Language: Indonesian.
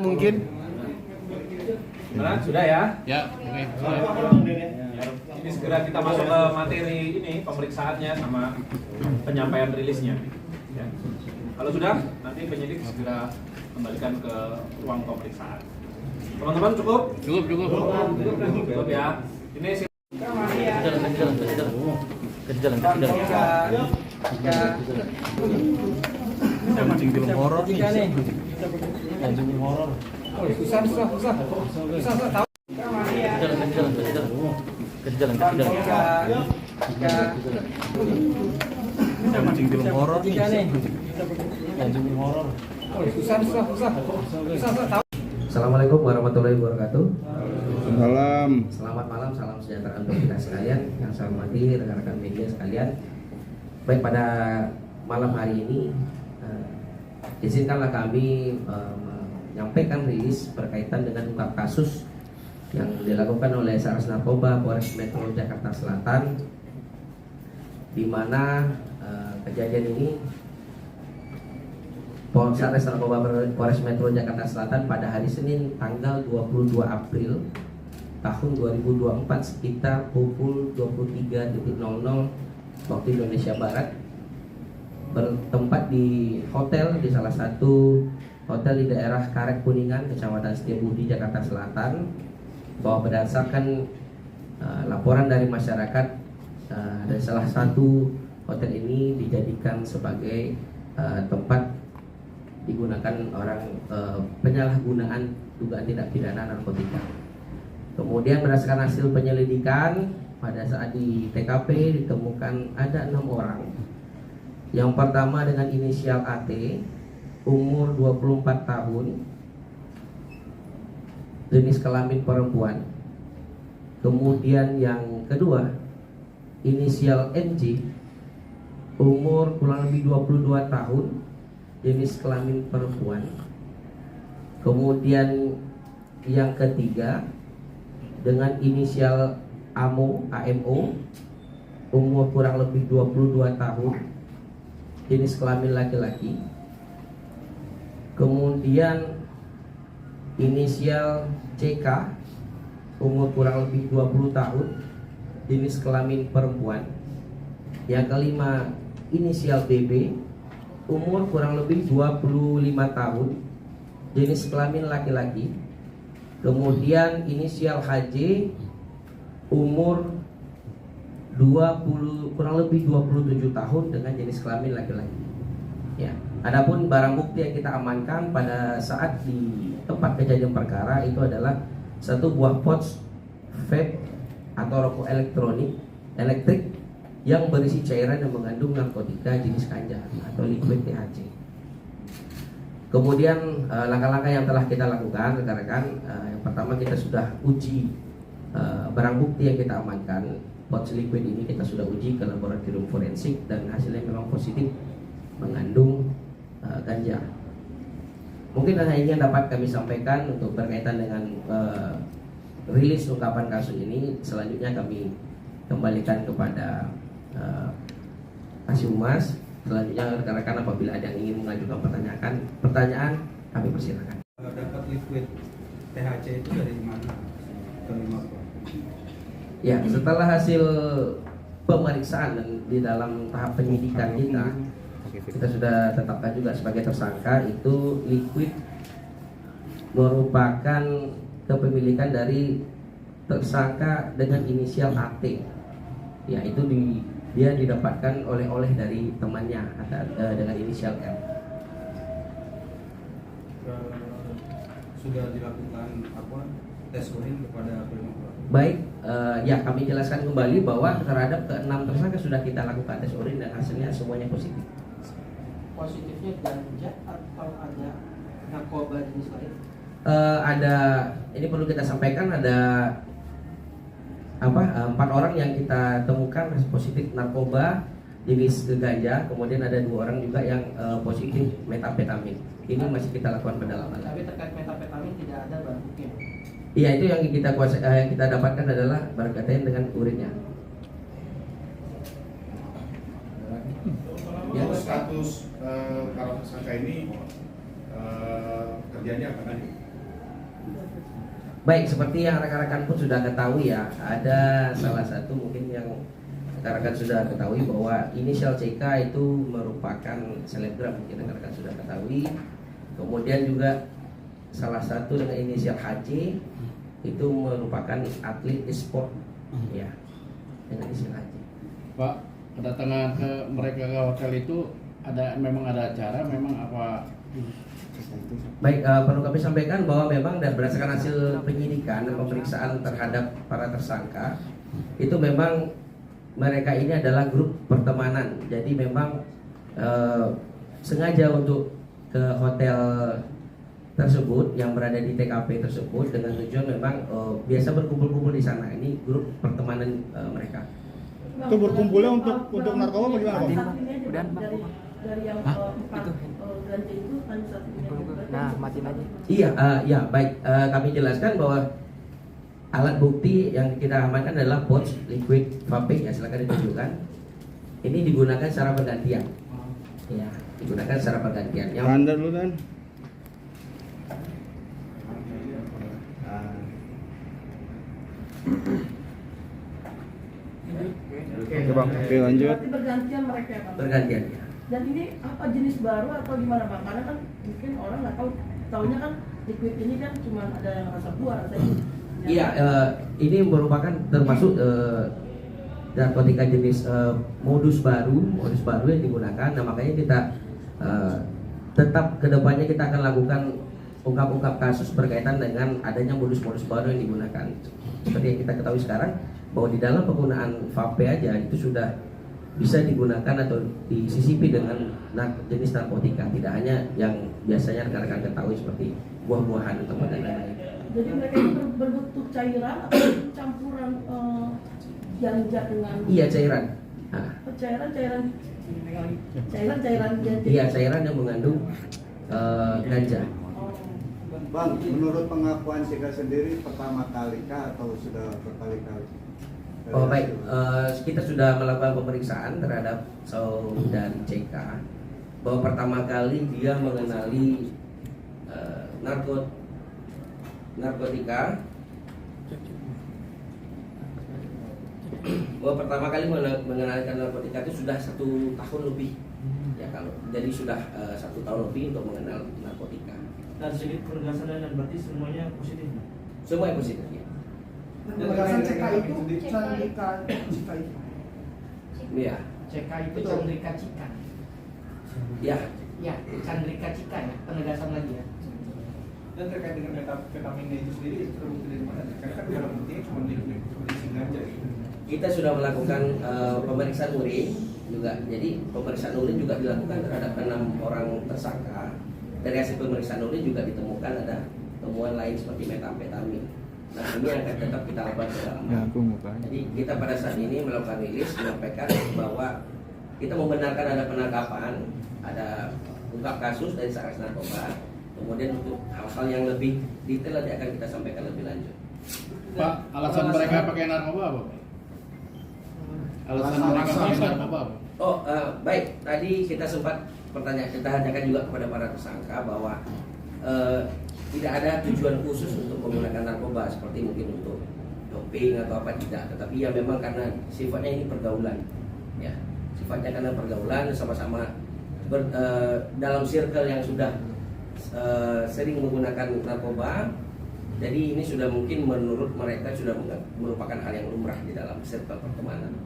Mungkin Sudah ya? ya, oke. Ini segera kita masuk ke materi ini pemeriksaannya sama penyampaian rilisnya. Ya. Kalau sudah, nanti penyidik segera kembalikan ke ruang pemeriksaan. Teman-teman cukup? Cukup ya. Ini Saya mancing film horor nih. Mancing film horor. susah. Saya mancing film horor nih. Mancing film horor. Susah. Assalamualaikum warahmatullahi wabarakatuh. Salam. Selamat malam, salam sejahtera untuk kita sekalian. Yang saya hormati rekan-rekan media sekalian. Baik, pada malam hari ini izinkanlah kami menyampaikan rilis berkaitan dengan ungkap kasus yang dilakukan oleh Sares Narkoba Polres Metro Jakarta Selatan, di mana kejadian ini Polres Narkoba Polres Metro Jakarta Selatan pada hari Senin tanggal 22 April tahun 2024 sekitar pukul 23.00 waktu Indonesia Barat bertempat di hotel, di salah satu hotel di daerah Karet Kuningan, Kecamatan Setiabudi, Jakarta Selatan, bahwa berdasarkan laporan dari masyarakat dari salah satu hotel ini dijadikan sebagai tempat digunakan orang penyalahgunaan dugaan tindak pidana narkotika. Kemudian berdasarkan hasil penyelidikan, pada saat di TKP ditemukan ada 6 orang. Yang pertama dengan inisial AT, umur 24 tahun, jenis kelamin perempuan. Kemudian yang kedua, inisial NJ, umur kurang lebih 22 tahun, jenis kelamin perempuan. Kemudian yang ketiga dengan inisial AMO, umur kurang lebih 22 tahun, jenis kelamin laki-laki. Kemudian inisial CK, umur kurang lebih 20 tahun, jenis kelamin perempuan. Yang kelima inisial BB, umur kurang lebih 25 tahun, jenis kelamin laki-laki. Kemudian inisial HJ, umur kurang lebih 27 tahun dengan jenis kelamin laki-laki. Ya. Adapun barang bukti yang kita amankan pada saat di tempat kejadian perkara itu adalah satu buah pouch vape atau rokok elektrik yang berisi cairan yang mengandung narkotika jenis ganja atau liquid THC. Kemudian langkah-langkah yang telah kita lakukan rekan-rekan, yang pertama kita sudah uji barang bukti yang kita amankan. Pouch liquid ini kita sudah uji ke laboratorium forensik dan hasilnya memang positif mengandung ganja. Mungkin hanya ini yang dapat kami sampaikan untuk berkaitan dengan rilis ungkapan kasus ini. Selanjutnya kami kembalikan kepada Kasih Humas. Selanjutnya rekan-rekan apabila ada yang ingin mengajukan pertanyaan kami persilakan. Dapat liquid THC itu dari mana? Ya, setelah hasil pemeriksaan dan di dalam tahap penyidikan kita sudah tetapkan juga sebagai tersangka. Itu liquid merupakan kepemilikan dari tersangka dengan inisial AT. Ya, itu dia didapatkan oleh dari temannya dengan inisial M. Sudah dilakukan tes urin kepada kelima pelaku? Baik, ya kami jelaskan kembali bahwa terhadap ke-6 tersangka sudah kita lakukan tes urin dan hasilnya semuanya positif. Positifnya ganja atau ada narkoba jenis lain? Ada, ini perlu kita sampaikan, ada 4 orang yang kita temukan positif narkoba jenis ganja, kemudian ada 2 orang juga yang positif metapetamin. Ini masih kita lakukan pendalaman. Tapi terkait metapetamin tidak ada barang bukti. Iya, itu yang kita dapatkan adalah berkaitan dengan urinnya. Ya, status para tersangka ini kerjanya apa tadi? Baik, seperti yang rekan-rekan pun sudah ketahui ya, ada salah satu mungkin yang rekan-rekan sudah ketahui bahwa inisial CK itu merupakan selebgram, mungkin rekan-rekan sudah ketahui. Kemudian juga salah satu dengan inisial HJ itu merupakan atlet e-sport, ya, dengan inisial HJ. Pak, kedatangan ke mereka ke hotel itu memang ada acara, memang apa? Baik, perlu kami sampaikan bahwa memang berdasarkan hasil penyidikan dan pemeriksaan terhadap para tersangka, itu memang mereka ini adalah grup pertemanan. Jadi memang sengaja untuk ke hotel tersebut yang berada di TKP tersebut dengan tujuan memang biasa berkumpul-kumpul di sana. Ini grup pertemanan mereka. Itu berkumpulnya untuk narkoba bagaimana, Pak? Udah, dari yang empat ganja itu hanya satu. Nah, matiin aja. Iya, ya baik. Kami jelaskan bahwa alat bukti yang kita amankan adalah pouch liquid vape, ya silakan ditunjukkan. Ini digunakan secara bergantian. Ya, digunakan secara bergantian. Yang Anda dulu kan? Oke bang, oke lanjut. Berarti bergantian mereka ya, Pak? bergantian ya. Dan ini apa jenis baru atau gimana, Pak? Karena kan mungkin orang nggak tahu, taunya kan liquid ini kan cuma ada yang rasa buah, rasanya. Iya, ini merupakan termasuk narkotika jenis modus baru yang digunakan. Nah makanya kita tetap kedepannya kita akan lakukan ungkap-ungkap kasus berkaitan dengan adanya modus-modus baru yang digunakan. Seperti yang kita ketahui sekarang bahwa di dalam penggunaan vape aja itu sudah bisa digunakan atau disisipi dengan jenis narkotika, tidak hanya yang biasanya rekan-rekan ketahui seperti buah-buahan atau lain-lain. Jadi mereka itu berbentuk cairan atau campuran ganja dengan Iya, cairan. Nah, cairan ganja. iya, cairan yang mengandung ganja. Oh. Bang, menurut pengakuan Sika sendiri pertama kali kah atau sudah berkali-kali? Oh baik, kita sudah melakukan pemeriksaan terhadap saudari CK bahwa pertama kali dia mengenali narkotika, bahwa pertama kali mengenalkan narkotika itu sudah 1 tahun lebih, ya kalau jadi sudah 1 tahun lebih untuk mengenal narkotika. Dan sedikit penegasan dan berarti semuanya positif. Semua yang positif ya. Penegasan CK itu Chandrika Cika itu. Iya. CK itu Chandrika Cika. Ya. Ya, Chandrika Cika ya. Penegasan lagi ya. Dan terkait dengan metafetaminnya itu sendiri terbukti dari mana? Karena kan barang buktinya cuma di ganja gitu. Kita sudah melakukan pemeriksaan urin juga. Jadi pemeriksaan urin juga dilakukan terhadap 6 orang tersangka. Dari hasil pemeriksaan urin juga ditemukan ada temuan lain seperti metamfetamin. Nah ini yang akan tetap kita lakukan pendalaman. Jadi kita pada saat ini melakukan rilis menyampaikan bahwa kita membenarkan ada penangkapan, ada ungkap kasus dari Satgas Narkoba. Kemudian untuk hal-hal yang lebih detail nanti akan kita sampaikan lebih lanjut. Pak, alasan mereka pakai narkoba apa? Alasan mereka pakai narkoba apa? Oh baik, tadi kita sempat kita tanyakan juga kepada para tersangka bahwa tidak ada tujuan khusus untuk menggunakan narkoba seperti mungkin untuk doping atau apa, tidak, tetapi ya memang karena sifatnya ini pergaulan, ya sifatnya karena pergaulan sama-sama dalam circle yang sudah sering menggunakan narkoba, jadi ini sudah mungkin menurut mereka sudah merupakan hal yang lumrah di dalam circle pertemanan.